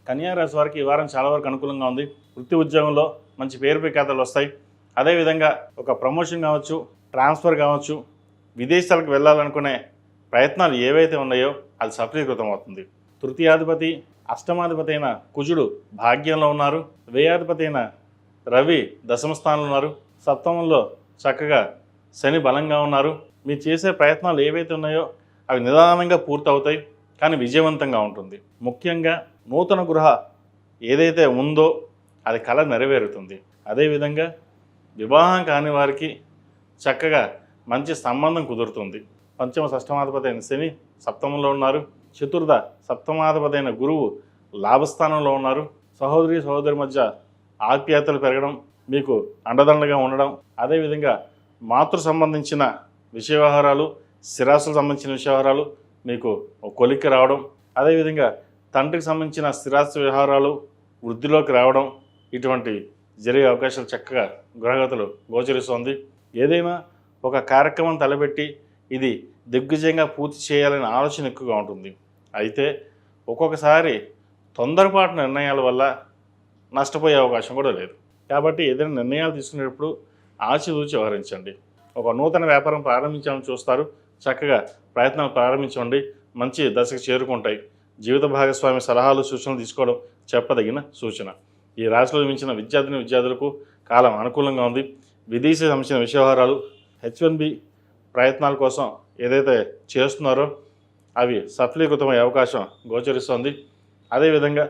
కన్యా రాశి వారికి ఈ వారం చాలా వరకు అనుకూలంగా ఉంది. వృత్తి ఉద్యోగంలో మంచి పేరు ప్రఖ్యాతలు వస్తాయి. అదేవిధంగా ఒక ప్రమోషన్ కావచ్చు, ట్రాన్స్ఫర్ కావచ్చు, విదేశాలకు వెళ్ళాలనుకునే ప్రయత్నాలు ఏవైతే ఉన్నాయో అది సఫలీకృతం అవుతుంది. తృతీయాధిపతి అష్టమాధిపతి అయిన కుజుడు భాగ్యంలో ఉన్నారు. వ్యయాధిపతి అయిన రవి దశమ స్థానంలో ఉన్నారు. సప్తమంలో చక్కగా శని బలంగా ఉన్నారు. మీరు చేసే ప్రయత్నాలు ఏవైతే ఉన్నాయో అవి నిదానంగా పూర్తవుతాయి, కానీ విజయవంతంగా ఉంటుంది. ముఖ్యంగా నూతన గృహ ఏదైతే ఉందో అది కళ నెరవేరుతుంది. అదేవిధంగా వివాహం కాని వారికి చక్కగా మంచి సంబంధం కుదురుతుంది. పంచమ షష్టమాధిపతి అయిన శని సప్తమంలో ఉన్నారు. చతుర్థ సప్తమాధిపతి అయిన గురువు లాభస్థానంలో ఉన్నారు. సహోదరి మధ్య ఆప్యాయతలు పెరగడం, మీకు అండదండగా ఉండడం, అదేవిధంగా మాతృ సంబంధించిన విషయ వ్యవహారాలు, స్థిరాస్తులకు సంబంధించిన విషయ వ్యవహారాలు మీకు కొలిక్కి రావడం, అదేవిధంగా తండ్రికి సంబంధించిన స్థిరాస్తి వ్యవహారాలు వృద్ధిలోకి రావడం, ఇటువంటి జరిగే అవకాశాలు చక్కగా గ్రహగతులు గోచరిస్తోంది. ఏదైనా ఒక కార్యక్రమం తలపెట్టి ఇది దిగ్విజయంగా పూర్తి చేయాలనే ఆలోచన ఎక్కువగా ఉంటుంది. అయితే ఒక్కొక్కసారి తొందరపాటు నిర్ణయాల వల్ల నష్టపోయే అవకాశం కూడా లేదు. కాబట్టి ఏదైనా నిర్ణయాలు తీసుకునేటప్పుడు ఆచితూచి వ్యవహరించండి. ఒక నూతన వ్యాపారం ప్రారంభించాలని చూస్తారు, చక్కగా ప్రయత్నాలు ప్రారంభించండి, మంచి దశకు చేరుకుంటాయి. జీవిత భాగస్వామి సలహాలు సూచనలు తీసుకోవడం చెప్పదగిన సూచన. ఈ రాశిలో మించిన విద్యార్థులకు కాలం అనుకూలంగా ఉంది. విదేశీ సంబంధించిన విషయ వ్యవహారాలు, H1B ప్రయత్నాల కోసం ఏదైతే చేస్తున్నారో అవి సఫలీకృతమయ్యే అవకాశం గోచరిస్తోంది. అదేవిధంగా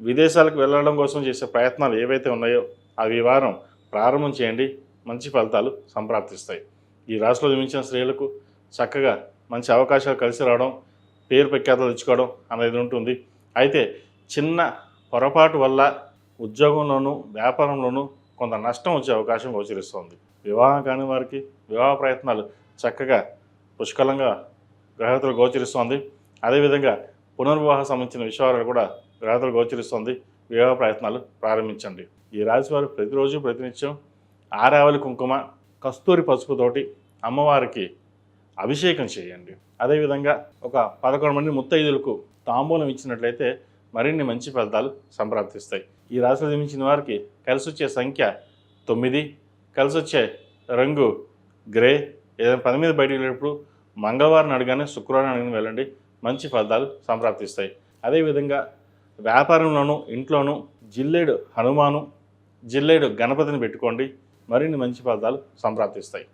విదేశాలకు వెళ్ళడం కోసం చేసే ప్రయత్నాలు ఏవైతే ఉన్నాయో అవి ఈ వారం ప్రారంభం చేయండి, మంచి ఫలితాలు సంప్రాప్తిస్తాయి. ఈ రాశిలో జన్మించిన స్త్రీలకు చక్కగా మంచి అవకాశాలు కలిసి రావడం, పేరు ప్రఖ్యాతలు తెచ్చుకోవడం అనేది ఉంటుంది. అయితే చిన్న పొరపాటు వల్ల ఉద్యోగంలోనూ వ్యాపారంలోనూ కొంత నష్టం వచ్చే అవకాశం గోచరిస్తోంది. వివాహం కాని వారికి వివాహ ప్రయత్నాలు చక్కగా పుష్కలంగా గ్రహగతులు గోచరిస్తోంది. అదేవిధంగా పునర్వివాహ సంబంధించిన విషయాలు కూడా గ్రహగతులు గోచరిస్తోంది. వివాహ ప్రయత్నాలు ప్రారంభించండి. ఈ రాశి వారు ప్రతిరోజు ప్రతినిత్యం ఆరావళి కుంకుమ, కస్తూరి పసుపుతోటి అమ్మవారికి అభిషేకం చేయండి. అదేవిధంగా ఒక 11 మంది ముత్తైదులకు తాంబూలం ఇచ్చినట్లయితే మరిన్ని మంచి ఫలితాలు సంప్రాప్తిస్తాయి. ఈ రాశిలో జన్మించిన వారికి కలిసి వచ్చే సంఖ్య 9, కలిసి వచ్చే రంగు గ్రే. ఏదైనా పని మీద బయటికి వెళ్ళేటప్పుడు మంగళవారం అడగానే శుక్రవారం అడిగిన వెళ్ళండి, మంచి ఫలితాలు సంప్రాప్తిస్తాయి. అదేవిధంగా వ్యాపారంలోనూ ఇంట్లోనూ జిల్లేడు హనుమాను, జిల్లేడు గణపతిని పెట్టుకోండి, మరిన్ని మంచి ఫలితాలు సంప్రాప్తిస్తాయి.